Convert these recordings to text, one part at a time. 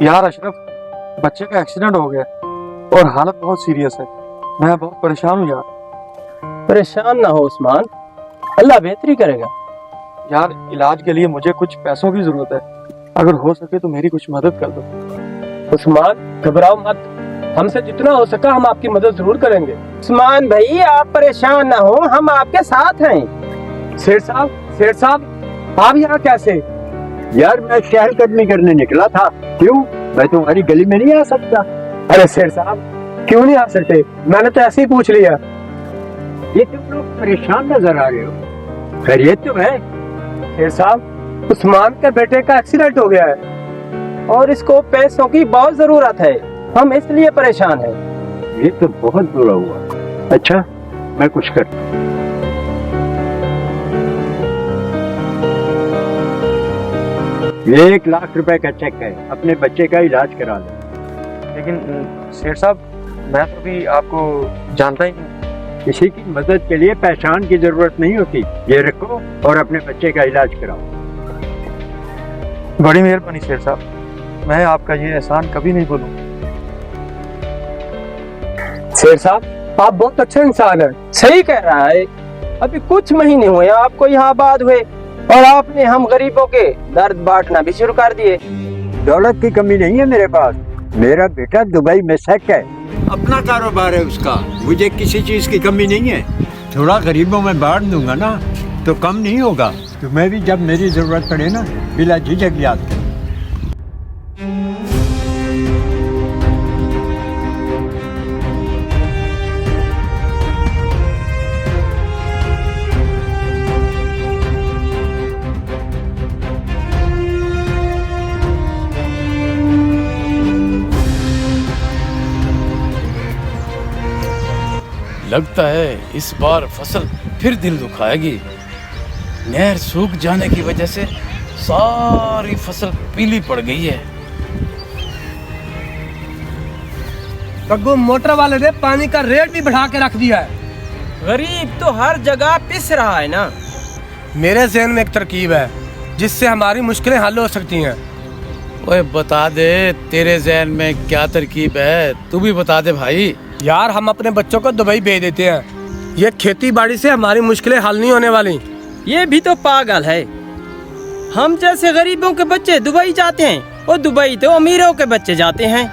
यार अशरफ, बच्चे का एक्सीडेंट हो गया और हालत बहुत सीरियस है। मैं बहुत परेशान हूँ यार। परेशान ना हो उस्मान, अल्लाह बेहतरी करेगा। यार इलाज के लिए मुझे कुछ पैसों की जरूरत है, अगर हो सके तो मेरी कुछ मदद कर दो। उस्मान घबराओ मत, हमसे जितना हो सका हम आपकी मदद जरूर करेंगे। उस्मान भाई आप परेशान ना हो, हम आपके साथ हैं। सेठ साहब आप यहाँ कैसे? यार मैं चहलकदमी करने निकला था। क्यों, मैं तुम्हारी गली में नहीं आ सकता? अरे सेठ साहब क्यों नहीं आ सकते, मैंने तो ऐसे ही पूछ लिया। ये तुम लोग परेशान नजर आ रहे हो, खैरियत तो है? सेठ साहब उस्मान के बेटे का एक्सीडेंट हो गया है और इसको पैसों की बहुत जरूरत है, हम इसलिए परेशान हैं। ये तो बहुत बुरा हुआ। अच्छा मैं कुछ करता हूं। 1 लाख रुपए का चेक है, अपने बच्चे का इलाज करा लो। लेकिन सेठ साहब, मैं तो भी आपको जानता ही नहीं। किसी की मदद के लिए पहचान की जरूरत नहीं होती। ये रखो और अपने बच्चे का इलाज कराओ। बड़ी मेहरबानी सेठ साहब, मैं आपका ये एहसान कभी नहीं भूलूं। सेठ साहब आप बहुत अच्छे इंसान हैं। सही कह रहा है, अभी कुछ महीने हुए आपको यहाँ आबाद हुए और आपने हम गरीबों के दर्द बांटना भी शुरू कर दिए। दौलत की कमी नहीं है मेरे पास, मेरा बेटा दुबई में सेट है, अपना कारोबार है उसका, मुझे किसी चीज की कमी नहीं है। थोड़ा गरीबों में बांट दूंगा ना तो कम नहीं होगा। तुम्हें भी जब मेरी जरूरत पड़े ना बिला झिझक याद कर। लगता है इस बार फसल फिर दिल दुखाएगी। नहर सूख जाने की वजह से सारी फसल पीली पड़ गई है। कग्गू मोटर वाले ने पानी का रेट भी बढ़ा के रख दिया है। गरीब तो हर जगह पिस रहा है ना। मेरे ज़हन में एक तरकीब है जिससे हमारी मुश्किलें हल हो सकती हैं। ओए बता दे, तेरे ज़हन में क्या तरकीब है, तू भी बता दे भाई। यार हम अपने बच्चों को दुबई भेज देते हैं, ये खेती बाड़ी से हमारी मुश्किलें हल नहीं होने वाली। ये भी तो पागल है, हम जैसे गरीबों के बच्चे दुबई जाते हैं और दुबई तो अमीरों के बच्चे जाते हैं।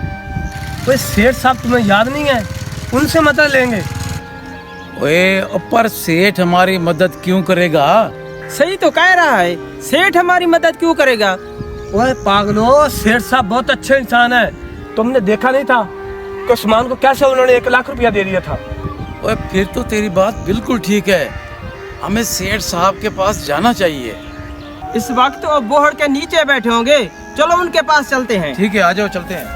ओए सेठ साहब तुम्हें याद नहीं है, उनसे मदद लेंगे। ओए ऊपर सेठ हमारी मदद क्यों करेगा? सही तो कह रहा है, सेठ हमारी मदद क्यों करेगा? ओए पागलो, सेठ साहब बहुत अच्छे इंसान है। तुमने देखा नहीं था कि उस्मान को कैसे उन्होंने 1 लाख रुपया दे दिया था। ओए फिर तो तेरी बात बिल्कुल ठीक है, हमें सेठ साहब के पास जाना चाहिए। इस वक्त वो बोहड़ के नीचे बैठे होंगे, चलो उनके पास चलते हैं। ठीक है, आ जाओ चलते हैं।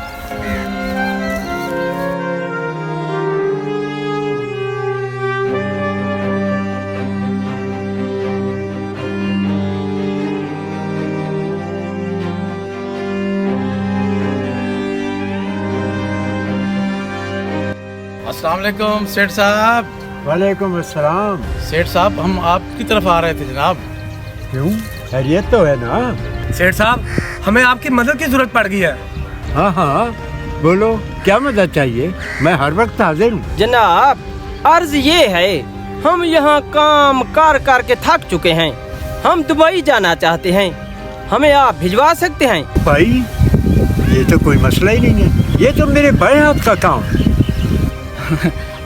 अस्सलाम वालेकुम सेठ साहब। वालेकुम अस्सलाम। सेठ साहब हम आपकी तरफ आ रहे थे जनाब। क्यों, खैरियत तो है ना? सेठ साहब हमें आपकी मदद की जरूरत पड़ गई है। हाँ हाँ बोलो, क्या मदद चाहिए? मैं हर वक्त हाजिर हूँ। जनाब अर्ज ये है, हम यहाँ काम कर के थक चुके हैं, हम दुबई जाना चाहते हैं, हमें आप भिजवा सकते हैं? भाई ये तो कोई मसला ही नहीं है, ये तो मेरे बाएं हाथ का काम है।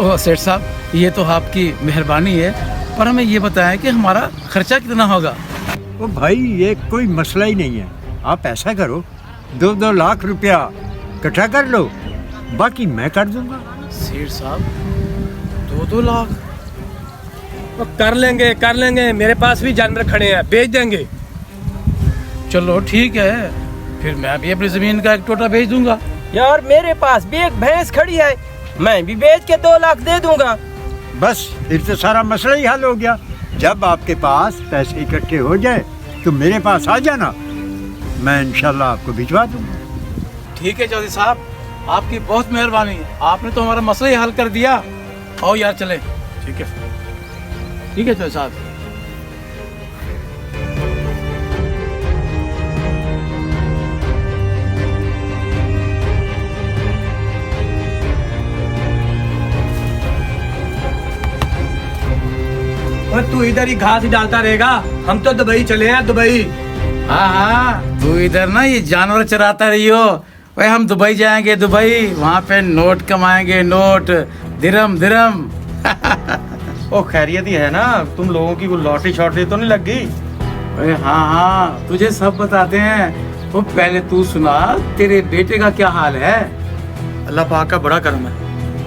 ओह सेठ साहब, ये तो आपकी मेहरबानी है, पर हमें ये बताएं कि हमारा खर्चा कितना होगा? ओ भाई ये कोई मसला ही नहीं है, आप ऐसा करो 2-2 लाख रुपया इकट्ठा कर लो, बाकी मैं कर दूंगा। सेठ साहब 2-2 लाख? वो कर लेंगे, मेरे पास भी जानवर खड़े हैं, बेच देंगे। चलो ठीक है, फिर मैं भी अपनी जमीन का एक टोटा बेच दूंगा। यार मेरे पास भी एक भैंस खड़ी है, मैं भी बेच के 2 लाख दे दूंगा। बस फिर तो सारा मसला ही हल हो गया। जब आपके पास पैसे इकट्ठे हो जाए तो मेरे पास आ जाना, मैं इंशाल्लाह आपको भिजवा दूंगा। ठीक है चौधरी साहब, आपकी बहुत मेहरबानी, आपने तो हमारा मसला ही हल कर दिया। आओ यार चले। ठीक है चौधरी साहब। तू इधर ही घास ही डालता रहेगा? हम तो दुबई चले हैं, दुबई। हाँ हाँ, तू इधर ना ये जानवर चराता रही हो। वही हम दुबई जाएंगे, दुबई, वहाँ पे नोट कमाएंगे, नोट, दिरम दिरम। ओ खैरियत ही है ना? तुम लोगों की कोई लॉटरी शॉटरी तो नहीं लग गई? अरे हाँ हाँ, तुझे सब बताते हैं। वो पहले तू सुना, तेरे बेटे का क्या हाल है? अल्लाह पाक का बड़ा करम है,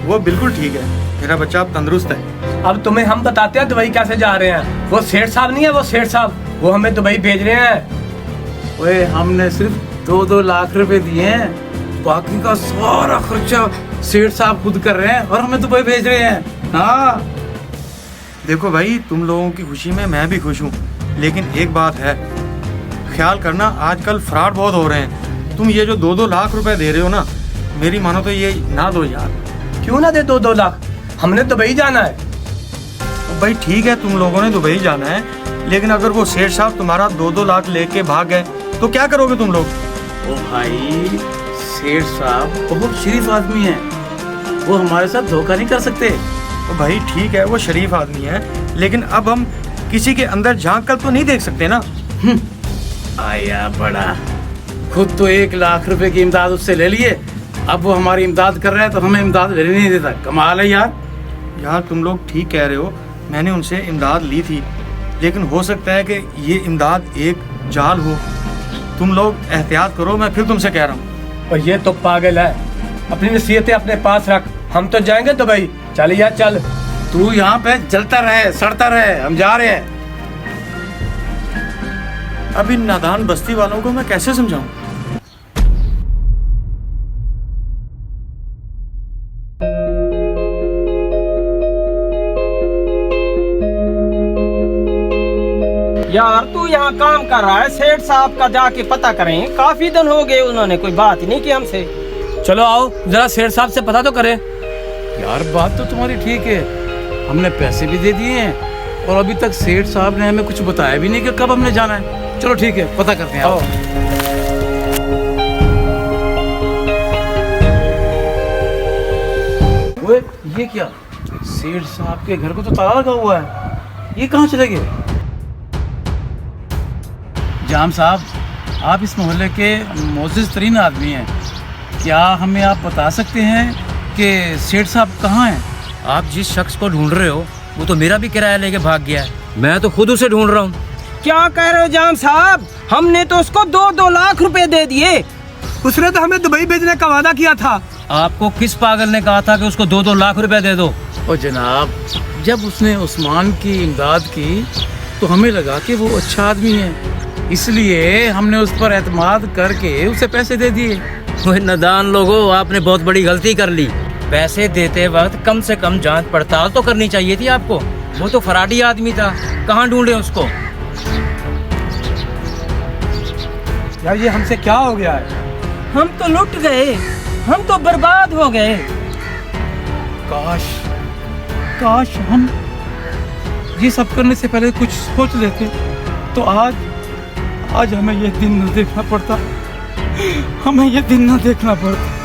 वो बिल्कुल ठीक है। मेरा बच्चा अब तंदुरुस्त है। अब तुम्हें हम बताते हैं दुबई कैसे जा रहे हैं। वो सेठ साहब नहीं है, वो सेठ साहब, वो हमें दुबई भेज रहे हैं। ओए, हमने सिर्फ 2-2 लाख रुपए दिए हैं, बाकी का सारा खर्चा सेठ साहब खुद कर रहे हैं और हमें दुबई भेज रहे हैं। हाँ देखो भाई, तुम लोगों की खुशी में मैं भी खुश हूँ, लेकिन एक बात है, ख्याल करना, आजकल फ्रॉड बहुत हो रहे हैं। तुम ये जो 2-2 लाख रुपए दे रहे हो ना, मेरी मानो तो ये ना दो यार। क्यों ना दे 2-2 लाख? हमने दुबई जाना है। भाई ठीक है, तुम लोगों ने दुबई जाना है, लेकिन अगर वो सेठ साहब तुम्हारा 2-2 लाख लेके भाग गए तो क्या करोगे तुम लोग? ओ भाई, सेठ साहब बहुत शरीफ आदमी है, वो हमारे साथ धोखा नहीं कर सकते। तो भाई ठीक है, वो शरीफ आदमी है, लेकिन अब हम किसी के अंदर झांक कर तो नहीं देख सकते ना। आया बड़ा, खुद तो 1 लाख रुपए की इमदाद उससे ले लिए, अब वो हमारी इमदाद कर रहा है तो हमें इमदाद लेने नहीं देता। कमाल है यार। यार तुम लोग ठीक कह रहे हो, मैंने उनसे इमदाद ली थी, लेकिन हो सकता है कि ये इमदाद एक जाल हो। तुम लोग एहतियात करो, मैं फिर तुमसे कह रहा हूँ। और ये तो पागल है, अपनी नसीहतें अपने पास रख। हम तो जाएंगे दुबई, चल यार चल। तू यहाँ पे जलता रहे, सड़ता रहे, हम जा रहे हैं। अब इन नादान बस्ती वालों को मैं कैसे समझाऊं? यार तू यहाँ काम कर रहा है, सेठ साहब का जाके पता करें। काफी दिन हो गए, उन्होंने कोई बात ही नहीं की हमसे। चलो आओ जरा सेठ साहब से पता तो करें। यार बात तो तुम्हारी ठीक है, हमने पैसे भी दे दिए हैं और अभी तक सेठ साहब ने हमें कुछ बताया भी नहीं कि कब हमने जाना है। चलो ठीक है, पता करते हैं। आओ। ओए, ये क्या? सेठ साहब के घर को तो ताला लगा हुआ है, ये कहाँ चले गए? जाम साहब, आप इस मोहल्ले के मोअज़्ज़िज़ तरीन आदमी हैं, क्या हमें आप बता सकते हैं कि सेठ साहब कहाँ हैं? आप जिस शख्स को ढूंढ रहे हो वो तो मेरा भी किराया लेके भाग गया है, मैं तो खुद उसे ढूंढ रहा हूँ। क्या कह रहे हो जाम साहब? हमने तो उसको 2-2 लाख रुपए दे दिए। उसने तो हमें दुबई भेजने का वादा किया था। आपको किस पागल ने कहा था कि उसको 2-2 लाख रुपए दे दो? और जनाब, जब उसने उस्मान की इमदाद की तो हमें लगा कि वो अच्छा आदमी है, इसलिए हमने उस पर एतमाद करके उसे पैसे दे दिए। ओए नादान लोगों, आपने बहुत बड़ी गलती कर ली। पैसे देते वक्त कम से कम जांच पड़ताल तो करनी चाहिए थी आपको। वो तो फराडी आदमी था, कहाँ ढूंढे उसको? यार ये हमसे क्या हो गया है? हम तो लुट गए, हम तो बर्बाद हो गए। काश हम ये सब करने से पहले कुछ सोच लेते तो आज हमें ये दिन न देखना पड़ता, हमें ये दिन न देखना पड़ता।